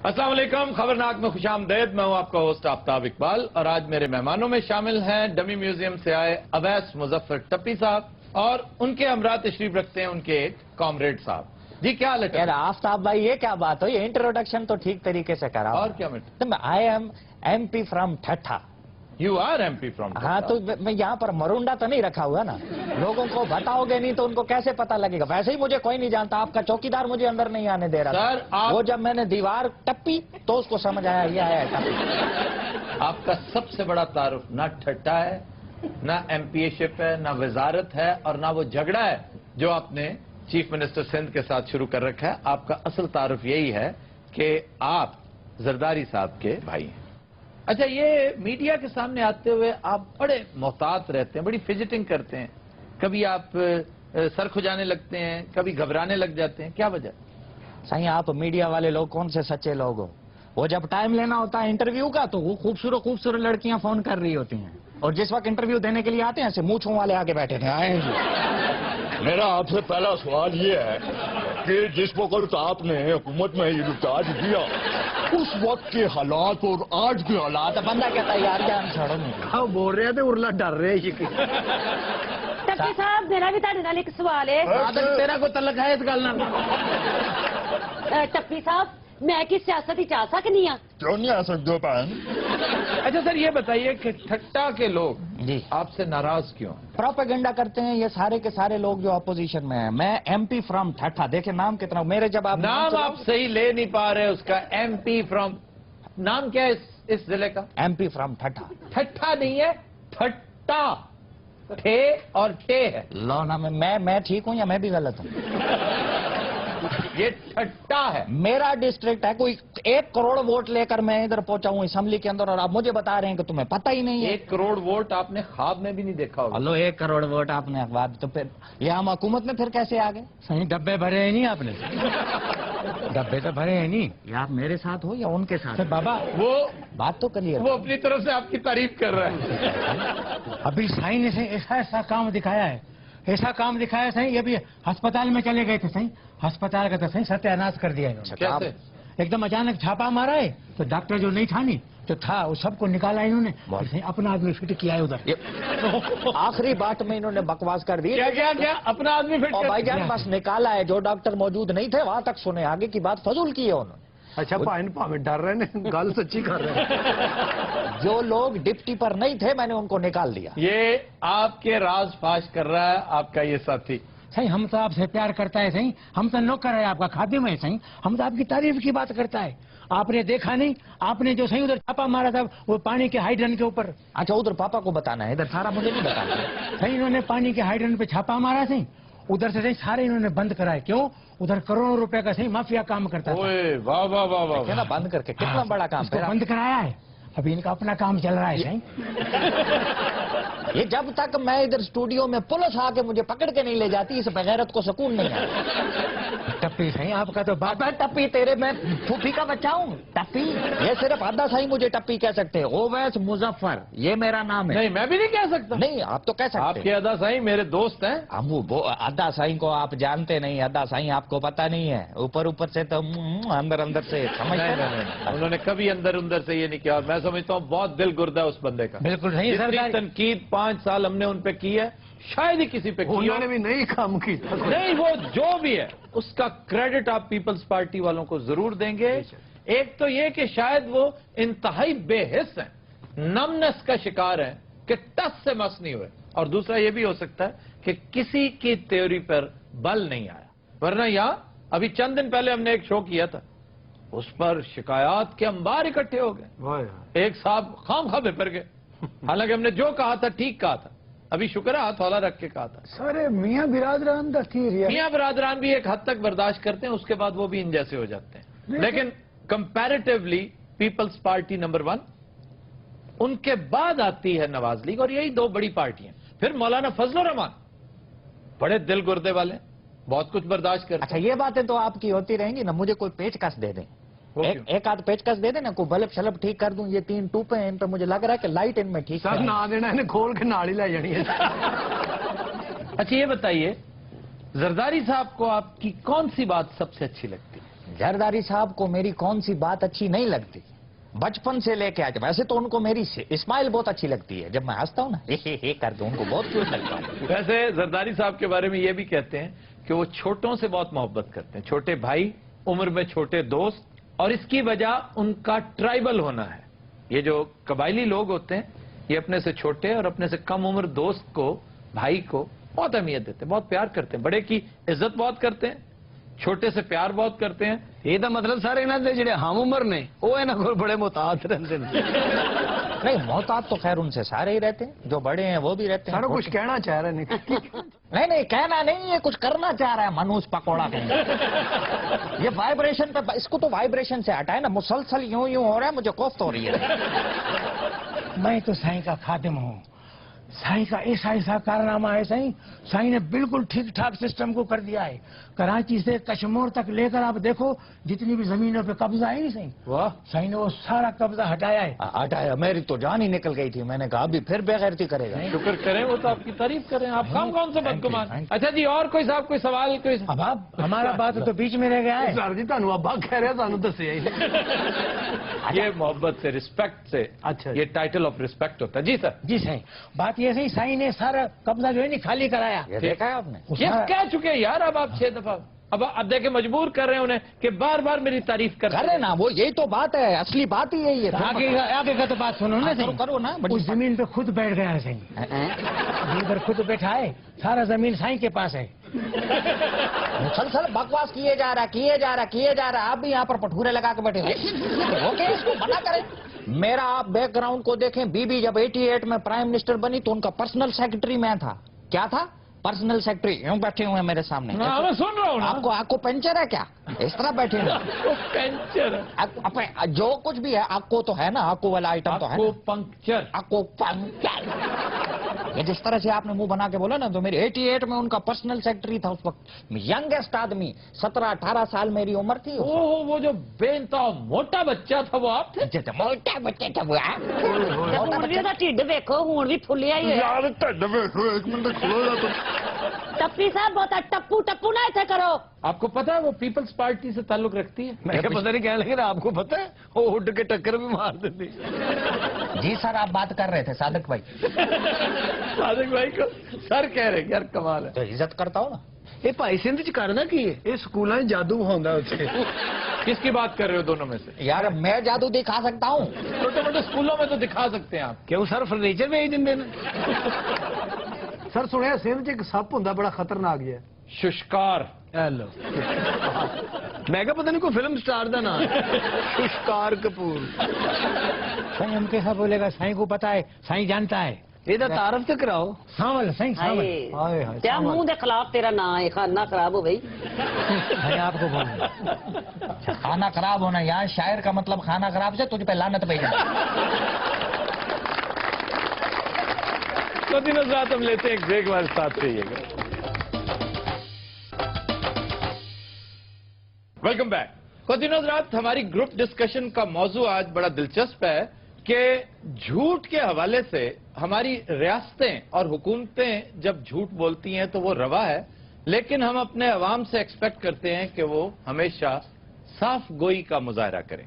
अस्सलाम वालेकुम, खबरनाक में खुश आमदेद। मैं हूं आपका होस्ट आफ्ताब इकबाल और आज मेरे मेहमानों में शामिल हैं डमी म्यूजियम से आए अवैस मुजफ्फर टप्पी साहब और उनके हमरा तशरीफ रखते हैं उनके एक कॉमरेड साहब। जी क्या हाल है? आफ्ताब भाई ये क्या बात हो, ये इंट्रोडक्शन तो ठीक तरीके से करा और क्या minute? I am MP from Thatta. You are MP from? हाँ तो मैं यहाँ पर मरुंडा तो नहीं रखा हुआ ना, लोगों को बताओगे नहीं तो उनको कैसे पता लगेगा। वैसे ही मुझे कोई नहीं जानता, आपका चौकीदार मुझे अंदर नहीं आने दे रहा सर, वो जब मैंने दीवार टप्पी तो उसको समझ आया ये आया टप्पी। आपका सबसे बड़ा तारुफ ना ठट्टा है, ना MPA-शिप है, ना वजारत है और ना वो झगड़ा है जो आपने चीफ मिनिस्टर सिंध के साथ शुरू कर रखा है। आपका असल तारुफ यही है कि आप जरदारी साहब के भाई हैं। अच्छा, ये मीडिया के सामने आते हुए आप बड़े मोहतात रहते हैं, बड़ी फिजिटिंग करते हैं, कभी आप सर खुजाने लगते हैं, कभी घबराने लग जाते हैं, क्या वजह? सही आप मीडिया वाले लोग कौन से सच्चे लोग हो? वो जब टाइम लेना होता है इंटरव्यू का तो वो खूबसूरत खूबसूरत लड़कियां फोन कर रही होती हैं और जिस वक्त इंटरव्यू देने के लिए आते हैं ऐसे मूंछों वाले आगे बैठे थे। आए मेरा आपसे पहला सवाल ये है कि जिस वक्त आपने हुकूमत में इख्तियार दिया उस वक्त के हालात और आज के हालात बंदा कहता है यार जान छोड़ो नहीं। हाँ बोल रहे थे उर्ला डर रहे टप्पी साहब मेरा भी ਤੁਹਾਡੇ ਨਾਲ ਇੱਕ ਸਵਾਲ ਹੈ। तेरा को तलक है इस गल नाल? टप्पी साहब मैं की सियासत ही चाह सकनी हाँ? क्यों नहीं आ सकते भैन? अच्छा सर, ये बताइए कि ठट्टा के लोग जी आपसे नाराज क्यों? प्रोपेगेंडा करते हैं ये सारे के सारे लोग जो अपोजिशन में हैं। मैं MP फ्रॉम ठट्ठा, देखे नाम कितना मेरे जब आप नाम आप सही ले नहीं पा रहे उसका। MP फ्रॉम, नाम क्या है इस जिले का? MP फ्रॉम ठट्ठा। ठट्ठा नहीं है, ठट्टा, ठे और टे है। लो ना मैं ठीक हूँ या मैं भी गलत हूँ? ये ठट्टा है। मेरा डिस्ट्रिक्ट है, कोई 1 करोड़ वोट लेकर मैं इधर पहुंचा हूँ असेंबली के अंदर और आप मुझे बता रहे हैं कि तुम्हें पता ही नहीं है। 1 करोड़ वोट आपने ख्वाब में भी नहीं देखा होगा। हेलो 1 करोड़ वोट आपने अखबार, तो फिर ये हम हुकूमत में फिर कैसे आ गए? सही डब्बे भरे हैं नहीं आपने? डब्बे तो भरे हैं नहीं। या आप मेरे साथ हो या उनके साथ? सर बाबा वो बात तो करिए। वो अपनी तरफ से आपकी तारीफ कर रहा है। अभी साईं ने सही ऐसा काम दिखाया है, ऐसा काम दिखाया सही। अभी अस्पताल में चले गए थे सही, अस्पताल का तो सही सत्यानाश कर दिया इन्होंने। कैसे? एकदम अचानक छापा मारा है तो डॉक्टर जो नहीं था नहीं तो था वो सबको निकाला इन्होंने, सही अपना आदमी फिट किया है उधर। आखिरी बात में इन्होंने बकवास कर दी। क्या क्या क्या अपना आदमी फिट और कर? भाईजान बस निकाला है, जो डॉक्टर मौजूद नहीं थे वहां तक सुने, आगे की बात फजूल की है उन्होंने। अच्छा भावे डर रहे ने, गल सच्ची कर रहे हैं। जो लोग डिप्टी पर नहीं थे मैंने उनको निकाल दिया। ये आपके राज फाश कर रहा है आपका ये साथी। सही हम तो आपसे प्यार करता है सही, हम तो नौकर है आपका, खादिम है सही, हम तो आपकी तारीफ की बात करता है। आपने देखा नहीं, आपने जो सही उधर छापा मारा था वो पानी के हाइड्रेंट के ऊपर। अच्छा उधर पापा को बताना है, इधर सारा मुझे नहीं बताना। सही इन्होंने पानी के हाइड्रेंट पे छापा मारा सही, उधर से सही सारे इन्होंने बंद कराए। क्यों? उधर करोड़ों रुपए का सही माफिया काम करता था। ओए वाह वाह वाह वाह। क्या ना बंद करके कितना बड़ा काम इसको है। बंद कराया है, अभी इनका अपना काम चल रहा है सही। ये जब तक मैं इधर स्टूडियो में पुलिस आके मुझे पकड़ के नहीं ले जाती इस बगैरत को सुकून नहीं है। टप्पी सही आपका तो बाप। मैं टप्पी तेरे मैं फूफी का बच्चा हूँ? टप्पी ये सिर्फ आधा सही मुझे टप्पी कह सकते हैं। ओवैस मुजफ्फर ये मेरा नाम है। नहीं मैं भी नहीं कह सकता। नहीं आप तो कह सकते आपके हैं। अदा साईं मेरे दोस्त हैं। हम वो अदा साईं को आप जानते नहीं, अदा साईं आपको पता नहीं है, ऊपर ऊपर से तो अंदर अंदर से समझते नहीं, उन्होंने कभी अंदर अंदर से ये नहीं किया। मैं समझता हूँ बहुत दिल गुर्दा उस बंदे का। बिल्कुल सही जितनी सरकार। तनकीद 5 साल हमने उन पे की है शायद ही किसी पे की हो। उन्होंने भी नहीं काम की। नहीं वो जो भी है उसका क्रेडिट आप पीपल्स पार्टी वालों को जरूर देंगे। एक तो ये कि शायद वो इंतहाई बेहिस हैं, नमनेस का शिकार हैं कि टस से मस नहीं हुए, और दूसरा ये भी हो सकता है कि किसी की थ्योरी पर बल नहीं आया। वरना यहां अभी चंद दिन पहले हमने एक शो किया था, उस पर शिकायत के अंबार इकट्ठे हो गए। एक साहब खाम खा बेपर गए, हालांकि हमने जो कहा था ठीक कहा था। अभी शुक्र है हौला रख के कहा था। सारे मियाँ बिरादरान का थी। मियाँ बिरादरान भी एक हद तक बर्दाश्त करते हैं, उसके बाद वो भी इन जैसे हो जाते हैं। लेकिन कंपैरेटिवली पीपल्स पार्टी नंबर 1, उनके बाद आती है नवाज लीग, और यही 2 बड़ी पार्टियां। फिर मौलाना फजलुर रहमान बड़े दिल गुर्दे वाले, बहुत कुछ बर्दाश्त करते अच्छा ये बातें तो आपकी होती रहेंगी ना, मुझे कोई पेचकस दे दें। वो एक आध पेचकस दे देना, कोई बल्ब शल्ब ठीक कर दूं। ये 3 टूपे हैं इन पे मुझे लग रहा है कि लाइट इनमें ठीक सर है। ना देना इन्हें खोल के नाली ला जानी है। अच्छा ये बताइए जरदारी साहब को आपकी कौन सी बात सबसे अच्छी लगती है? जरदारी साहब को मेरी कौन सी बात अच्छी नहीं लगती, बचपन से लेके आज। वैसे तो उनको मेरी स्माइल बहुत अच्छी लगती है, जब मैं हंसता हूँ ना हे करके उनको बहुत क्यूट लगता हूँ। वैसे जरदारी साहब के बारे में ये भी कहते हैं कि वो छोटों से बहुत मोहब्बत करते हैं, छोटे भाई, उम्र में छोटे दोस्त, और इसकी वजह उनका ट्राइबल होना है। ये जो कबायली लोग होते हैं ये अपने से छोटे और अपने से कम उम्र दोस्त को, भाई को बहुत अहमियत देते हैं, बहुत प्यार करते हैं, बड़े की इज्जत बहुत करते हैं, छोटे से प्यार बहुत करते हैं। ਇਹ ਤਾਂ ਮਤਲਬ ਸਾਰੇ ਇਹਨਾਂ ਦੇ ਜਿਹੜੇ ਹਮ ਉਮਰ ਨੇ ਉਹ ਇਹਨਾਂ ਕੋਲ ਬੜੇ ਮੁਤਾਤ ਰਹਿੰਦੇ ਨੇ। नहीं, मोहतात तो खैर उनसे सारे ही रहते हैं, जो बड़े हैं वो भी रहते हैं। ਸਾਰਾ ਕੁਝ ਕਹਿਣਾ ਚਾਹ ਰਹੇ ਨੇ। नहीं कहना नहीं है, कुछ करना चाह रहा है मनोज पकौड़ा कहीं। ये वाइब्रेशन पे, इसको तो वाइब्रेशन से हटाए ना, मुसलसल यूं यूं हो रहा है, मुझे कोफ्त हो रही है। मैं तो साईं का खादिम हूँ। साईं का ऐसा कारनामा है साईं, साईं ने बिल्कुल ठीक ठाक सिस्टम को कर दिया है। कराची से कश्मीर तक लेकर आप देखो जितनी भी जमीनों पे कब्जा है नहीं साईं, वाह, साईं ने वो सारा कब्जा हटाया है। हटाया, मेरी तो जान ही निकल गई थी। मैंने कहा अभी फिर बेगैरती करेगा। शुक्र करें, वो तो आपकी तारीफ करें। आप कौन से बदगुमान। अच्छा जी, और कोई साहब कोई सवाल कोई? अब आप हमारा बात तो बीच में रह गया है। ਸਰ ਜੀ ਤੁਹਾਨੂੰ ਅੱਬਾ ਕਹਿ ਰਿਹਾ ਸਾਨੂੰ ਦੱਸਿਆ ਹੀ ਨਹੀਂ। ये मोहब्बत से, रिस्पेक्ट से, अच्छा। ये टाइटल ऑफ रिस्पेक्ट होता है। जी सर। जी साईं, बात ये सही, साईं ने सारा कब्जा जो है नहीं खाली कराया। ये देखा है आपने? वो ये सारा- कह चुके हैं यार, अब आप 6 दफा। अब देखे मजबूर कर रहे हैं उन्हें कि बार बार मेरी तारीफ कर करे ना, वो यही तो बात है, असली बात ही यही है। आगे का तो बात सुनो ना करो, साईं। करो ना, बड़ी उस जमीन पे खुद बैठ गया है साईं, इधर खुद बैठा है, सारा जमीन साईं के पास है। मुसलसल बकवास किए जा रहा। आप भी यहाँ पर पठूरे लगा के बैठे हो। ओके, इसको मना करें। मेरा आप बैकग्राउंड को देखें, बीबी जब 88 में प्राइम मिनिस्टर बनी तो उनका पर्सनल सेक्रेटरी मैं था। क्या था? Personal secretary. यूं बैठे हुए हैं मेरे सामने। हाँ, मैं सुन रहा हूँ ना। आपको पंचर है क्या? इस तरह बैठे हैं। वो पंचर है। अपने जो कुछ भी है, आपको तो है ना, आपको वाला आइटम तो है आपको ना? पंक्चर। आपको पंचर। ये जिस तरह से आपने मुंह बना के बोला ना, तो मेरी 88 में उनका पर्सनल सेक्रेटरी था उस वक्त। यंगेस्ट आदमी, 17-18 साल मेरी उम्र थी। ओह, वो जो बेनता मोटा बच्चा था वो आप थे? मोटा बच्चे थे वो। ਹੁਣ ਵੀ ਉਹਦਾ ਢਿੱਡ ਵੇਖੋ, ਹੁਣ ਵੀ ਫੁੱਲਿਆ ਹੀ ਹੋਇਆ। यार ढिड बैठो, एक मिनट खलो जा तुम। ਟੱਪੀ ਸਾਹਿਬ ਬਹੁਤਾ ਟੱਪੂ ਨਾ ਇੱਥੇ ਕਰੋ। आपको पता है वो पीपल्स पार्टी से ताल्लुक रखती है? मैं क्या पता नहीं कहने लगे आपको पता है वो उड़ के टक्कर भी मार देती। जी सर, आप बात कर रहे थे सादिक भाई। सादिक भाई को सर कह रहे हैं, यार कमाल है। तो इज्जत करता हो ना। ਇਹ ਭਾਈ ਸਿੰਧ ਚ ਕਰਨਾ ਕੀ ਹੈ? ਇਹ ਸਕੂਲਾਂ 'ਚ ਜਾਦੂ ਹੁੰਦਾ ਉੱਥੇ। किसकी बात कर रहे हो दोनों में से? यार मैं जादू दिखा सकता हूँ। छोटे मोटे स्कूलों में तो दिखा सकते हैं आप। ਕਿਉਂ ਸਰ ਫਰਨੀਚਰ ਵੇਚ ਦਿੰਦੇ ਨੇ? ਸਰ ਸੁਣਿਆ ਸਿੰਧ 'ਚ ਇੱਕ ਸੱਪ ਹੁੰਦਾ ਬੜਾ ਖਤਰਨਾਕ ਜਿਹਾ। शुष्कार। ਹੈਲੋ ਮੈਂ ਕਿਹਾ ਪਤਾ ਨਹੀਂ ਕੋਈ ਫਿਲਮ ਸਟਾਰ ਦਾ ਨਾਮ ਸ਼ੁਸ਼ਕਾਰ ਕਪੂਰ। साईं हम कैसा बोलेगा, साईं को पता है, साईं जानता है। ਇਹਦਾ ਤਾਰਫ ਤੇ ਕਰਾਓ। सावल साईं, सावल। हाय हाय, ਤੇ ਮੂੰਹ ਦੇ ਖਿਲਾਫ ਤੇਰਾ ਨਾਂ ਹੈ, ਖਾਨਾ ਖਰਾਬ ਹੋ ਗਈ। मैं आपको बोलूंगा। खाना खराब होना, यहाँ शायर का मतलब खाना खराब से तुझ पे लानत भेजा। तो दिनों रात हम लेते हैं एक ब्रेक, वाले साथ रहिएगा। Welcome back. तो दिनों रात हमारी ग्रुप डिस्कशन का मौजू आज बड़ा दिलचस्प है कि झूठ के हवाले से हमारी रियासतें और हुकूमतें जब झूठ बोलती हैं तो वो रवा है, लेकिन हम अपने अवाम से एक्सपेक्ट करते हैं कि वो हमेशा साफ गोई का मुजाहरा करें।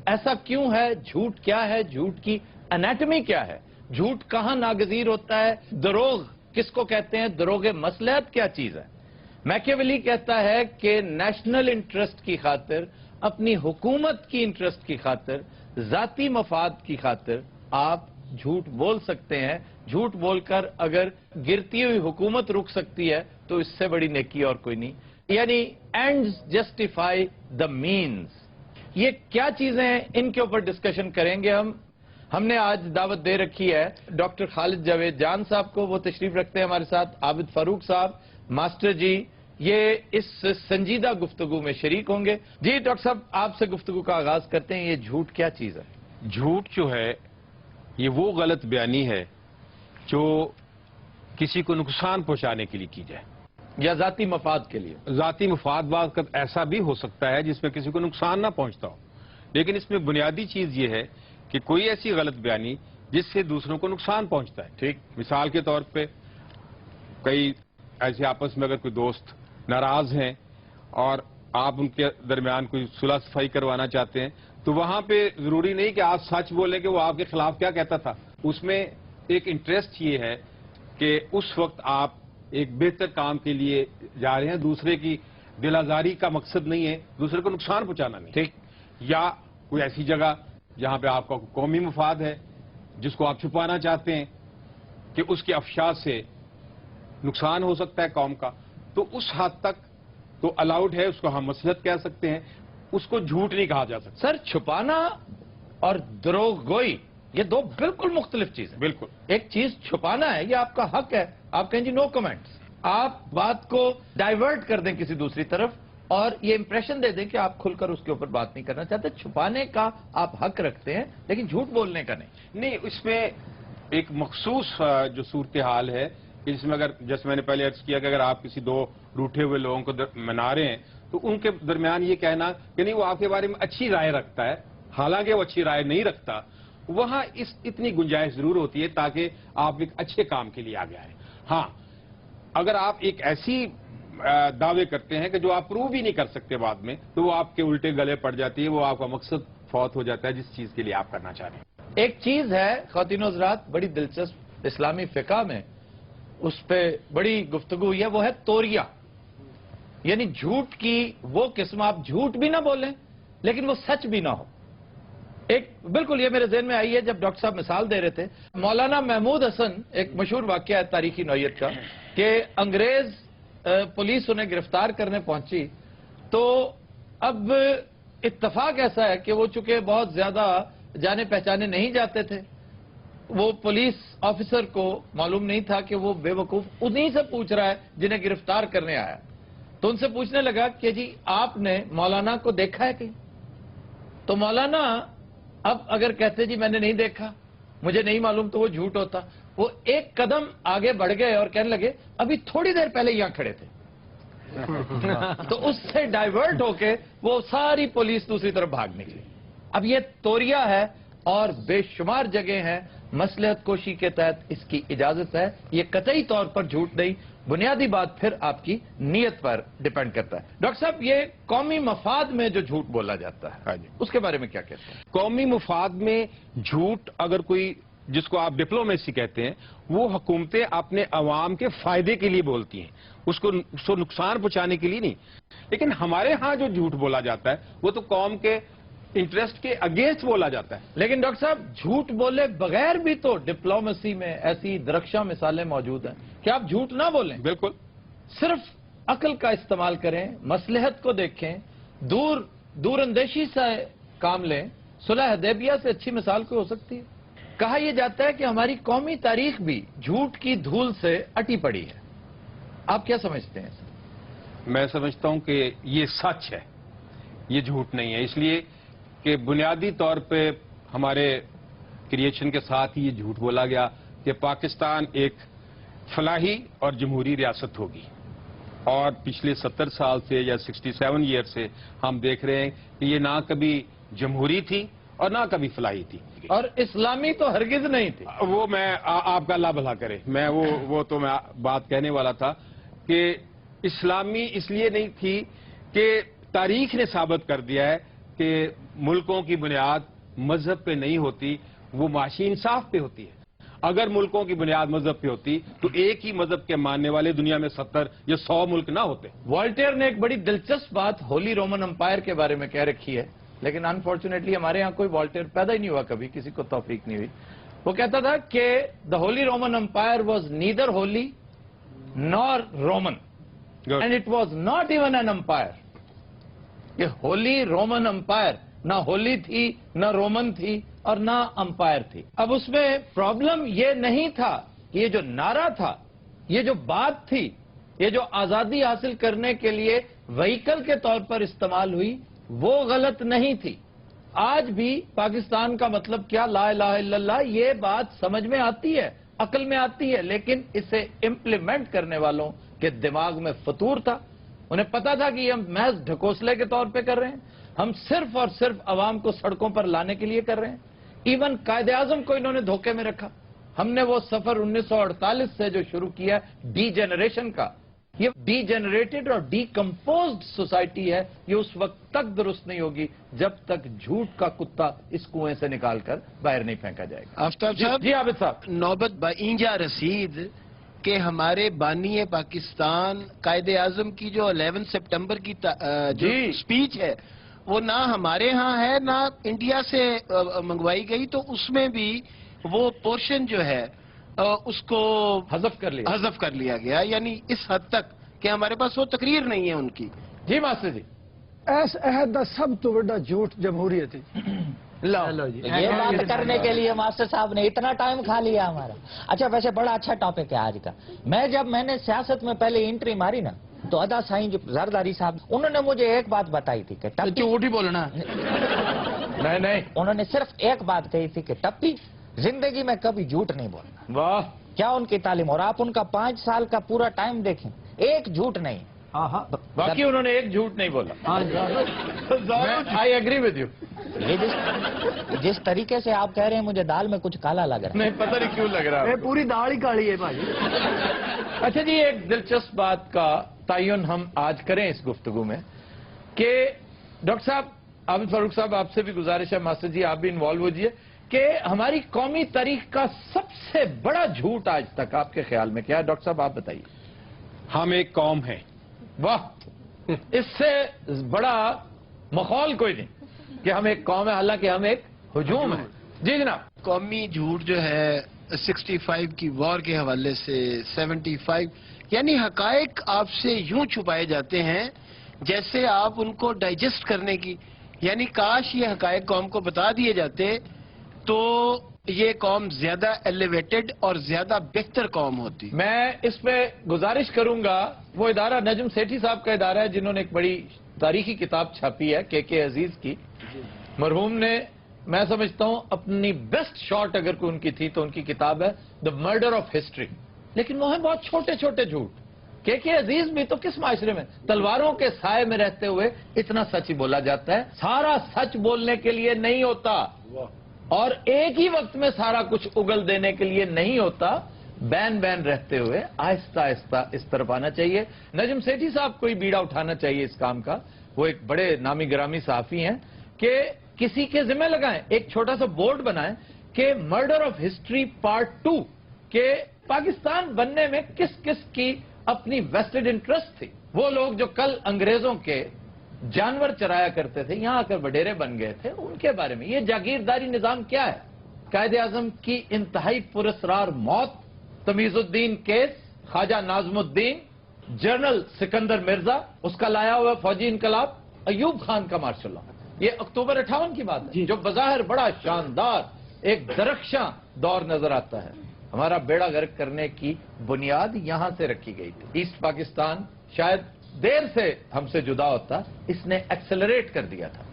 ऐसा क्यों है? झूठ क्या है? झूठ की एनाटमी क्या है? झूठ कहां नागजीर होता है? दरोग किसको कहते हैं? दरोग मसलहत क्या चीज है? मैकियावेली कहता है कि नेशनल इंटरेस्ट की खातिर, अपनी हुकूमत की इंटरेस्ट की खातिर, जाती मफाद की खातिर आप झूठ बोल सकते हैं। झूठ बोलकर अगर गिरती हुई हुकूमत रुक सकती है तो इससे बड़ी नेकी और कोई नहीं। यानी एंड्स जस्टिफाई द मीन्स। ये क्या चीजें हैं, इनके ऊपर डिस्कशन करेंगे हम। हमने आज दावत दे रखी है डॉक्टर खालिद जावेद जान साहब को, वो तशरीफ रखते हैं हमारे साथ। आबिद फारूक साहब, मास्टर जी, ये इस संजीदा गुफ्तगू में शरीक होंगे। जी डॉक्टर साहब, आपसे गुफ्तगू का आगाज करते हैं। ये झूठ क्या चीज है? झूठ जो है ये वो गलत बयानी है जो किसी को नुकसान पहुंचाने के लिए की जाए, या जाती मफाद के लिए। जाती मफाद बाद का ऐसा भी हो सकता है जिसमें किसी को नुकसान ना पहुंचता हो, लेकिन इसमें बुनियादी चीज ये है कि कोई ऐसी गलत बयानी जिससे दूसरों को नुकसान पहुंचता है। ठीक, मिसाल के तौर पे कई ऐसे आपस में अगर कोई दोस्त नाराज हैं और آپ ان کے درمیان کوئی صلح صفائی کروانا چاہتے ہیں تو وہاں پہ ضروری نہیں کہ آپ سچ بولیں کہ وہ آپ کے خلاف کیا کہتا تھا. اس میں ایک انٹرسٹ یہ ہے کہ اس وقت آپ ایک بہتر کام کے لیے جا رہے ہیں, دوسرے کی دل آزاری کا مقصد نہیں ہے, دوسرے کو نقصان پہنچانا نہیں, ٹھیک, یا کوئی ایسی جگہ جہاں پہ آپ کا قومی مفاد ہے جس کو آپ چھپانا چاہتے ہیں کہ اس کے افشا سے نقصان ہو سکتا ہے قوم کا, تو اس حد تک تو الاؤڈ ہے, اس کو ہم مصلحت کہہ سکتے ہیں, اس کو جھوٹ نہیں کہا جا سکتا. سر چھپانا اور دروغ گوئی یہ دو بالکل مختلف چیزیں. بالکل, ایک چیز چھپانا ہے, یہ آپ کا حق ہے, آپ کہیں جی نو کمنٹس, آپ بات کو ڈائیورٹ کر دیں کسی دوسری طرف اور یہ امپریشن دے دیں کہ آپ کھل کر اس کے اوپر بات نہیں کرنا چاہتے. چھپانے کا آپ حق رکھتے ہیں لیکن جھوٹ بولنے کا نہیں. اس میں ایک مخصوص جو صورتحال ہے کہ جس میں اگر جیسے میں نے پہلے عرض کیا کہ اگر آپ کسی دو روٹھے ہوئے لوگوں کو منا رہے ہیں تو ان کے درمیان یہ کہنا کہ نہیں وہ آپ کے بارے میں اچھی رائے رکھتا ہے حالانکہ وہ اچھی رائے نہیں رکھتا, وہاں اتنی گنجائش ضرور ہوتی ہے تاکہ آپ ایک اچھے کام کے لیے آگے آئیں. ہاں, اگر آپ ایک ایسی دعوے کرتے ہیں کہ جو آپ پروو بھی نہیں کر سکتے بعد میں تو وہ آپ کے الٹے گلے پڑ جاتی ہے, وہ آپ کا مقصد فوت ہو جاتا ہے جس چیز کے لیے آپ کرنا چاہ رہے ہیں. ایک چیز ہے خواتین و حضرات بڑی دلچسپ اسلامی فقہ میں اس پہ بڑی گفتگو ہوئی ہے, وہ ہے توریہ, یعنی جھوٹ کی وہ قسم, آپ جھوٹ بھی نہ بولیں لیکن وہ سچ بھی نہ ہو. ایک بالکل یہ میرے ذہن میں آئی ہے جب ڈاکٹر صاحب مثال دے رہے تھے, مولانا محمود حسن ایک مشہور واقعہ ہے تاریخی نوعیت کا کہ انگریز پولیس انہیں گرفتار کرنے پہنچی تو اب اتفاق ایسا ہے کہ وہ چونکہ بہت زیادہ جانے پہچانے نہیں جاتے تھے, وہ پولیس آفیسر کو معلوم نہیں تھا کہ وہ بے وقوف انہی سے پوچھ رہا ہے جنہیں گرفتار کرنے آیا, تو ان سے پوچھنے لگا کہ جی آپ نے مولانا کو دیکھا ہے کہیں؟ تو مولانا اب اگر کہتے جی میں نے نہیں دیکھا, مجھے نہیں معلوم, تو وہ جھوٹ ہوتا. وہ ایک قدم آگے بڑھ گئے اور کہنے لگے ابھی تھوڑی دیر پہلے یہاں کھڑے تھے. تو اس سے ڈائیورٹ ہو کے وہ ساری پولیس دوسری طرف بھاگ نکلی. اب یہ توریہ ہے اور بے شمار جگہ ہیں مصلحت کوشی کے تحت اس کی اجازت ہے, یہ قطعی طور پر جھوٹ نہیں. بنیادی بات پھر آپ کی نیت پر ڈیپینڈ کرتا ہے. ڈاکٹر صاحب یہ قومی مفاد میں جو جھوٹ بولا جاتا ہے اس کے بارے میں کیا کہتے ہیں؟ قومی مفاد میں جھوٹ اگر کوئی جس کو آپ ڈپلومیسی کہتے ہیں وہ حکومتیں اپنے عوام کے فائدے کے لیے بولتی ہیں, اس کو نقصان پہنچانے کے لیے نہیں. لیکن ہمارے ہاں جو جھوٹ بولا جاتا ہے وہ تو قوم کے انٹرسٹ کے اگینسٹ بولا جاتا ہے. لیکن ڈاکٹر صاحب جھوٹ بولے بغیر بھی تو ڈپلومیسی میں ایسی درخشاں مثالیں موجود ہیں کہ آپ جھوٹ نہ بولیں, بالکل صرف عقل کا استعمال کریں, مصلحت کو دیکھیں, دور اندیشی سے کام لیں. صلح حدیبیہ سے اچھی مثال کوئی ہو سکتی ہے؟ کہا یہ جاتا ہے کہ ہماری قومی تاریخ بھی جھوٹ کی دھول سے اٹی پڑی ہے. آپ کیا سمجھتے ہیں؟ میں سمجھتا ہوں کہ یہ سچ ہے, یہ جھوٹ نہیں ہے, اس لیے کہ بنیادی طور پہ ہمارے کریشن کے ساتھ ہی یہ جھوٹ بولا گیا کہ پاکستان ایک فلاحی اور جمہوری ریاست ہوگی, اور پچھلے 70 سال سے یا 67 ایئر سے ہم دیکھ رہے ہیں کہ یہ نہ کبھی جمہوری تھی اور نہ کبھی فلاحی تھی, اور اسلامی تو ہرگز نہیں تھی. وہ میں آپ کا اللہ بھلا کرے, میں وہ تو میں بات کہنے والا تھا کہ اسلامی اس لیے نہیں تھی کہ تاریخ نے ثابت کر دیا ہے کہ ملکوں کی بنیاد مذہب پہ نہیں ہوتی, وہ معاشی انصاف پہ ہوتی ہے. اگر ملکوں کی بنیاد مذہب پہ ہوتی تو ایک ہی مذہب کے ماننے والے دنیا میں 70 یا 100 ملک نہ ہوتے. والٹیر نے ایک بڑی دلچسپ بات ہولی رومن امپائر کے بارے میں کہہ رکھی ہے, لیکن انفارچونیٹلی ہمارے ہاں کوئی والٹیر پیدا ہی نہیں ہوا کبھی, کسی کو توفیق نہیں ہوئی. وہ کہتا تھا کہ the holy Roman empire was neither holy nor Roman and it was not even an empire. کہ ہولی رومن امپائر نہ ہولی تھی, نہ رومن تھی, اور نہ امپائر تھی. اب اس میں پرابلم یہ نہیں تھا کہ یہ جو نعرہ تھا, یہ جو بات تھی, یہ جو آزادی حاصل کرنے کے لیے وہیکل کے طور پر استعمال ہوئی, وہ غلط نہیں تھی. آج بھی پاکستان کا مطلب کیا, لا الہ الا اللہ, یہ بات سمجھ میں آتی ہے, عقل میں آتی ہے, لیکن اسے امپلیمنٹ کرنے والوں کے دماغ میں فطور تھا. انہیں پتا تھا کہ یہ ہم محض ڈھکوسلے کے طور پہ کر رہے ہیں, ہم صرف اور صرف عوام کو سڑکوں پر لانے کے لیے کر رہے ہیں. ایون قائد اعظم کو انہوں نے دھوکے میں رکھا. ہم نے وہ سفر 1948 سے جو شروع کیا ڈی جنریشن کا, یہ ڈی جنریٹڈ اور ڈی کمپوزڈ سوسائٹی ہے. یہ اس وقت تک درست نہیں ہوگی جب تک جھوٹ کا کتا اس کنویں سے نکال کر باہر نہیں پھینکا جائے گا. آفتاب صاحب جی عابد صاحب. نوبت بائنجا رسید کہ ہمارے بانی پاکستان قائد اعظم کی جو 11 سپٹمبر کی جو جی. سپیچ ہے وہ نہ ہمارے ہاں ہے نہ انڈیا سے منگوائی گئی، تو اس میں بھی وہ پورشن جو ہے اس کو حذف کر لیا گیا، یعنی اس حد تک کہ ہمارے پاس وہ تقریر نہیں ہے ان کی. جی ماسٹر جی. اس عہد کا سب تو بڑا جھوٹ جمہوریت ہے. لو جی یہ بات کرنے کے لیے ماسٹر صاحب نے اتنا ٹائم کھا لیا ہمارا. اچھا ویسے بڑا اچھا ٹاپک ہے آج کا. جب میں نے سیاست میں پہلے انٹری ماری نا تو ادا سائیں جو زرداری صاحب انہوں نے مجھے ایک بات بتائی تھی کہ جھوٹ ہی بولنا. نہیں انہوں نے صرف ایک بات کہی تھی کہ ٹپی زندگی میں کبھی جھوٹ نہیں بولنا. واہ. کیا ان کی تعلیم، اور آپ ان کا 5 سال کا پورا ٹائم دیکھیں ایک جھوٹ نہیں. باقی انہوں نے ایک جھوٹ نہیں بولا. I agree with you. یہ جس طریقے سے آپ کہہ رہے ہیں مجھے دال میں کچھ کالا لگ رہا ہے. نہیں پتہ نہیں کیوں لگ رہا ہے. پوری دال ہی کالی ہے بھائی. اچھا جی، ایک دلچسپ بات کا تعین ہم آج کریں اس گفتگو میں کہ ڈاکٹر صاحب عابد فاروق صاحب آپ سے بھی گزارش ہے، ماسٹر جی آپ بھی انوالو ہوجیے، کہ ہماری قومی تاریخ کا سب سے بڑا جھوٹ آج تک آپ کے خیال میں کیا ہے؟ ڈاکٹر صاحب آپ بتائیے. ہم ایک قوم ہیں. واہ. اس سے بڑا مخول کوئی نہیں کہ ہم ایک قوم ہے، حالانکہ ہم ایک ہجوم ہیں. جی جناب. قومی جھوٹ جو ہے 65 کی وار کے حوالے سے 75، یعنی حقائق آپ سے یوں چھپائے جاتے ہیں جیسے آپ ان کو ڈائجسٹ کرنے کی، یعنی کاش یہ حقائق قوم کو بتا دیے جاتے تو یہ قوم زیادہ ایلیویٹڈ اور زیادہ بہتر قوم ہوتی. میں اس پہ گزارش کروں گا، وہ ادارہ نجم سیٹھی صاحب کا ادارہ ہے جنہوں نے ایک بڑی تاریخی کتاب چھاپی ہے کے عزیز کی. مرحوم نے میں سمجھتا ہوں اپنی بیسٹ شاٹ اگر کوئی ان کی تھی تو ان کی کتاب ہے دا مرڈر آف ہسٹری. لیکن وہ ہیں بہت چھوٹے چھوٹے جھوٹ. کے عزیز بھی تو کس معاشرے میں تلواروں کے سائے میں رہتے ہوئے اتنا سچ ہی بولا جاتا ہے. سارا سچ بولنے کے لیے نہیں ہوتا اور ایک ہی وقت میں سارا کچھ اگل دینے کے لیے نہیں ہوتا. بین رہتے ہوئے آہستہ آہستہ اس طرف آنا چاہیے. نجم سیٹھی صاحب کو ہی بیڑا اٹھانا چاہیے اس کام کا. وہ ایک بڑے نامی گرامی صحافی ہیں کہ کسی کے ذمہ لگائیں، ایک چھوٹا سا بورڈ بنائیں کہ مرڈر آف ہسٹری پارٹ 2 کہ پاکستان بننے میں کس کس کی اپنی ویسٹڈ انٹرسٹ تھی. وہ لوگ جو کل انگریزوں کے جانور چرایا کرتے تھے، یہاں آ کر وڈیرے بن گئے تھے، ان کے بارے میں. یہ جاگیرداری نظام کیا ہے؟ قائد اعظم کی انتہائی پراسرار موت، تمیز الدین کیس، خواجہ ناظم الدین، جنرل سکندر مرزا، اس کا لایا ہوا فوجی انقلاب، ایوب خان کا مارشل لاء. یہ اکتوبر 58 کی بات ہے جو بظاہر بڑا شاندار ایک درخشاں دور نظر آتا ہے. ہمارا بیڑا غرق کرنے کی بنیاد یہاں سے رکھی گئی تھی. ایسٹ پاکستان شاید دیر سے ہم سے جدا ہوتا، اس نے ایکسلریٹ کر دیا تھا.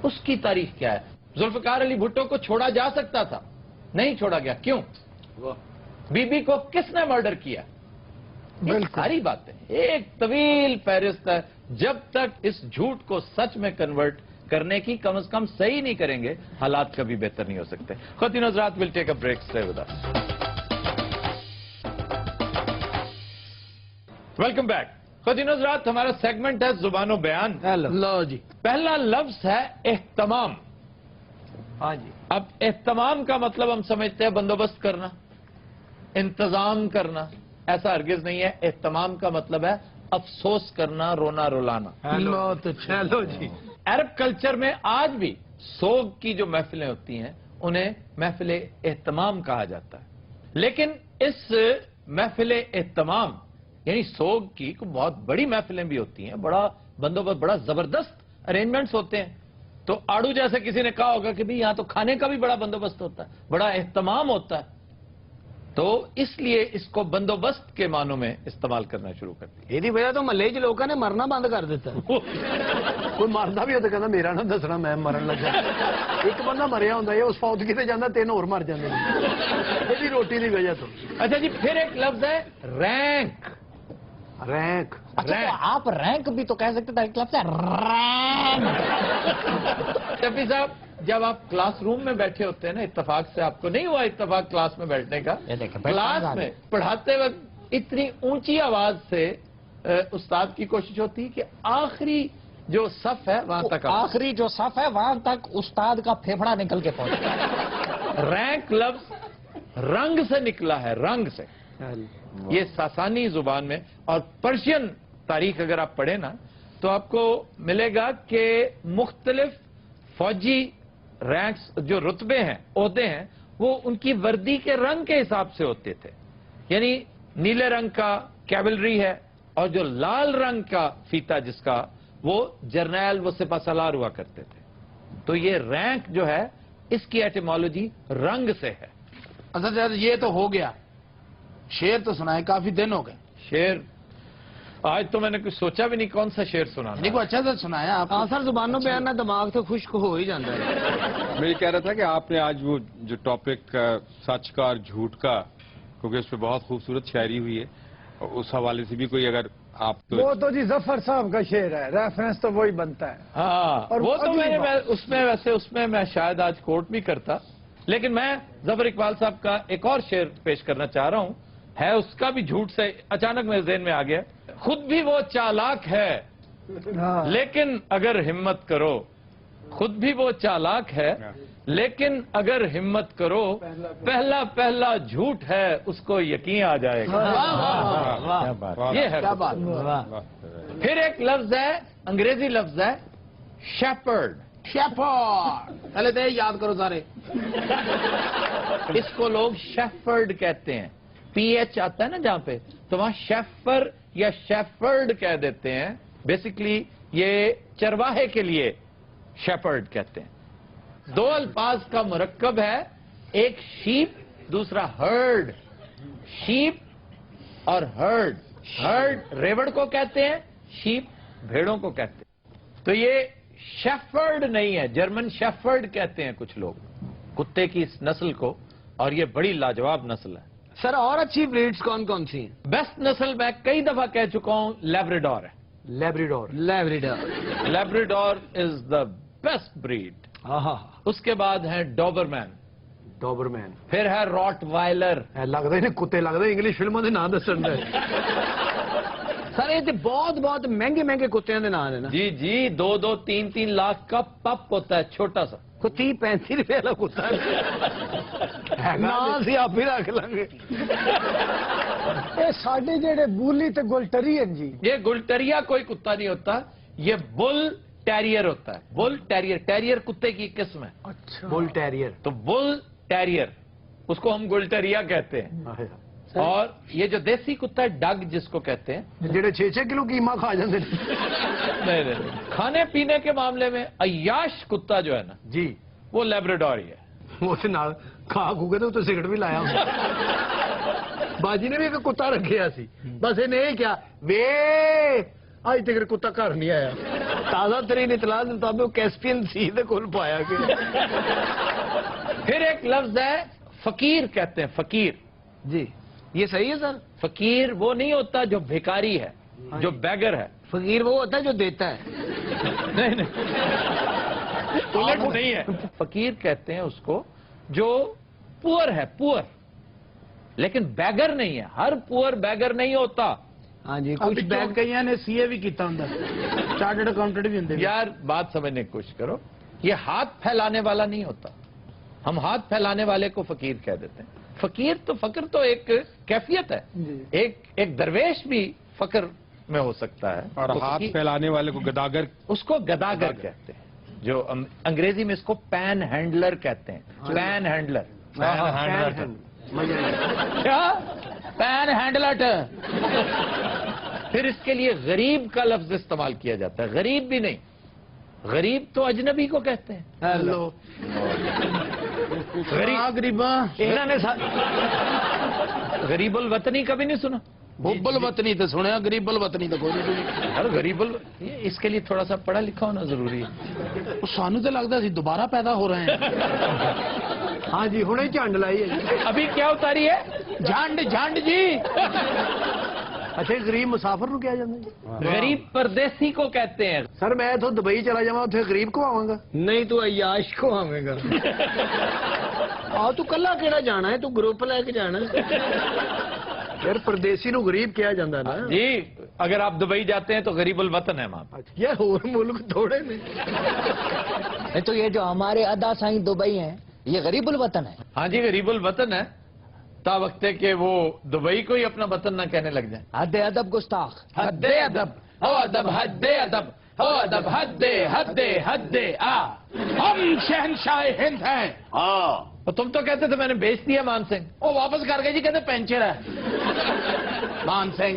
اس کی تاریخ کیا ہے؟ ذوالفقار علی بھٹو کو چھوڑا جا سکتا تھا، نہیں چھوڑا گیا. کیوں؟ بی بی کو کس نے مرڈر کیا؟ ساری باتیں ایک طویل فہرست ہے. جب تک اس جھوٹ کو سچ میں کنورٹ کرنے کی کم از کم صحیح نہیں کریں گے، حالات کبھی بہتر نہیں ہو سکتے. خواتین حضرات، will take a break. Stay with us. Welcome back. خواتین حضرات، ہمارا سیگمنٹ ہے زبان و بیان. لو جی. پہلا لفظ ہے اہتمام. ہاں جی. اب اہتمام کا مطلب ہم سمجھتے ہیں بندوبست کرنا، انتظام کرنا. ایسا ہرگز نہیں ہے. اہتمام کا مطلب ہے افسوس کرنا، رونا رلانا. چلو جی. عرب کلچر میں آج بھی سوگ کی جو محفلیں ہوتی ہیں انہیں محفل اہتمام کہا جاتا ہے. لیکن اس محفل اہتمام یعنی سوگ کی بہت بڑی محفلیں بھی ہوتی ہیں، بڑا بندوبست، بڑا زبردست ارینجمنٹس ہوتے ہیں. تو آڑو جیسے کسی نے کہا ہوگا کہ بھی یہاں تو کھانے کا بھی بڑا بندوبست ہوتا ہے، بڑا اہتمام ہوتا ہے. تو اس لیے اس کو بندوبست کے معنوں میں استعمال کرنا شروع کر دیا. یہ وجہ تو محلے چ لوگوں نے مرنا بند کر دیتا. کوئی مرنا بھی ہوتا کہنا میرا نہ دسنا میں مرن لگا. ایک بندہ مریا ہوتا ہے، اس فوت کتنے جانا 3 اور مر جاتے ہیں یہ روٹی کی وجہ تو. اچھا جی، پھر ایک لفظ ہے رینک. رینک. اچھا تو آپ رینک بھی تو کہہ سکتے تھے. ایک لفظ ہے رینک. شفیع صاحب، جب آپ کلاس روم میں بیٹھے ہوتے ہیں نا، اتفاق سے آپ کو نہیں ہوا اتفاق کلاس میں بیٹھنے کا؟ کلاس میں پڑھاتے وقت اتنی اونچی آواز سے उस्ताद की कोशिश होती है कि आखिरी जो सफ है वहां तक आखिरी जो सफ है वहां तक उस्ताद का फेफड़ा निकल के पहुंचे। रैंक लफ्ज रंग से निकला है, रंग से। ये सासानी जुबान में, और पर्शियन तारीख अगर आप पढ़े ना तो आपको मिलेगा कि मुख्तलिफ फौजी रैंक्स, जो रुतबे हैं, ओहदे हैं, वो उनकी वर्दी के रंग के हिसाब से होते थे। यानी नीले रंग का कैवलरी है, और जो लाल रंग का फीता जिसका, वो जर्नैल, वो सिपाहसालार हुआ करते थे। तो ये रैंक जो है, इसकी एटिमोलॉजी रंग से है। अच्छा, ये तो हो गया, शेर तो सुनाए, काफी दिन हो गए। शेर आज तो मैंने कुछ सोचा भी नहीं कौन सा शेर सुना। नहीं, को अच्छा सा सुनाया आप। हाँ सर, जुबानों पे आना दिमाग तो खुश्क हो ही जाता है। मैं ये कह रहा था कि आपने आज वो जो टॉपिक सच का और झूठ का, क्योंकि उस पर बहुत खूबसूरत शायरी हुई है, उस हवाले से भी कोई अगर आप वो तो जी जफर साहब का शेर है, रेफरेंस तो वही बनता है। हाँ, और वो तो अगली बात। उसमें मैं शायद आज कोट भी करता, लेकिन मैं जफर इकबाल साहब का एक और शेर पेश करना चाह रहा हूं। है उसका भी झूठ से, अचानक मेरे ज़हन में आ गया। खुद भी वो चालाक है, हाँ। लेकिन अगर हिम्मत करो, खुद भी वो चालाक है, लेकिन अगर हिम्मत करो, पहला पहला झूठ है, उसको यकीन आ जाएगा। ये है क्या बात। फिर एक लफ्ज है, अंग्रेजी लफ्ज है शेपर्ड। शेफर्ड, पहले तो ये याद करो सारे। इसको लोग शेफर्ड कहते हैं, पीएच आता है ना जहां पे, तो वहां शेफर या शेफर्ड कह देते हैं। बेसिकली ये चरवाहे के लिए शेपर्ड कहते हैं। दो अल्फाज का मुरक्कब है, एक शीप, दूसरा हर्ड। शीप और हर्ड, हर्ड रेवड़ को कहते हैं, शीप भेड़ों को कहते हैं। तो ये शेफर्ड नहीं है, जर्मन शेफर्ड कहते हैं कुछ लोग कुत्ते की इस नस्ल को, और ये बड़ी लाजवाब नस्ल है। सर, और अच्छी ब्रीड्स कौन कौन सी हैं? बेस्ट नस्ल मैं कई दफा कह चुका हूं, लैब्राडोर है। Labrador. Labrador. Labrador is the best breed. उसके बाद है डॉबरमैन, डॉबरमैन। फिर है रॉटवाइलर। लगता ही नहीं कुत्ते लगते, इंग्लिश फिल्मों के नाम दसन दे। सर, ये तो बहुत बहुत महंगे महंगे कुत्तियां के नाम है ना। जी जी, 2-2, 3-3 लाख का पप होता है, छोटा सा। को 30-35 रुपए वाला कुत्ता ना सी आप ही रख लेंगे। ये साडे जेड़े बूली ते गुलटरीन जी, ये गुलटरिया कोई कुत्ता नहीं होता, ये बुल टेरियर होता है। बुल टेरियर, टेरियर कुत्ते की किस्म है। अच्छा, बुल टेरियर। तो बुल टेरियर, उसको हम गुलटरिया कहते हैं। और ये जो देसी कुत्ता है, डग जिसको कहते हैं, जेड़े 6-6 किलो कीमा खा जाते हैं। नहीं, खाने पीने के मामले में अय्याश कुत्ता जो है ना जी, वो लैब्राडोर ही है। वो नाल खा खूके तो सिगरेट भी लाया। बाजी ने भी एक कुत्ता रखिया सी, बस इन्हें क्या वे आज तक कुत्ता घर नहीं आया। ताजा तरीन इतला के मुताबिक कैस्पियन सी दे कोल पाया गया। फिर एक लफ्ज है फकीर, कहते हैं फकीर। जी, ये सही है सर। फकीर वो नहीं होता जो भिखारी है, जो बैगर है। फकीर वो होता है जो देता है। नहीं, उलट नहीं है। फकीर कहते हैं उसको जो पुअर है, पुअर, लेकिन बैगर नहीं है। हर पुअर बैगर नहीं होता। हाँ जी, कुछ कुछ बैग कई ने सीए भी किया होंगे, चार्टर्ड अकाउंटेंट भी होंगे। यार बात समझने की कोशिश करो, ये हाथ फैलाने वाला नहीं होता। हम हाथ फैलाने वाले को फकीर कह देते हैं। फकीर तो, फकर तो एक कैफियत है। एक दरवेश भी फकर में हो सकता है। और तो हाथ फैलाने वाले को गदागर, उसको गदागर कहते हैं। जो अंग्रेजी में इसको पैन हैंडलर कहते हैं। पैन हैंडलर, क्या पैन हैंडलर। फिर इसके लिए गरीब का लफ्ज इस्तेमाल किया जाता है। गरीब भी नहीं, गरीब तो अजनबी को कहते हैं। हेलो गरीबा, इन्होंने गरीबुल वतनी कभी नहीं सुना? हुब्बुल वतनी तो सुने, गरीबुल वतनी तो कोई नहीं। अरे गरीबुल, इसके लिए थोड़ा सा पढ़ा लिखा होना जरूरी है। सानू तो लगता सी दोबारा पैदा हो रहे हैं। हाँ जी, हुणे झंड लाई है जी। अभी क्या उतारी है? झंड झंड जी। अच्छा, गरीब मुसाफिर नु क्या जाता है? गरीब परदेसी को कहते हैं। सर मैं तो दुबई चला जावा, उसे गरीब को आवांगा। नहीं तो अयाश को आवेगा। आ तू कला केड़ा जाना है, तू ग्रुप लेके जाना है। यार परदेसी नु गरीब किया जाता ना जी, अगर आप दुबई जाते हैं तो गरीब उल वतन है वहां पर। یہ اور ملک تھوڑے نے نہیں تو یہ جو ہمارے ادا سائیں دبئی ہیں یہ غریب الوطن ہے. हाँ जी गरीब उल वतन है, تا वक्त है कि वो दुबई को ही अपना वतन ना कहने लग जाए. حد ادب گستاخ. हद अदब हो अदब हद अदब हो अदब हद हद आ हम शहनशाह हिंद हैं. हाँ तो तुम तो कहते थे मैंने बेच दिया मान सिंह, वो वापस कर गए जी, कहते पेंचर है. मान सिंह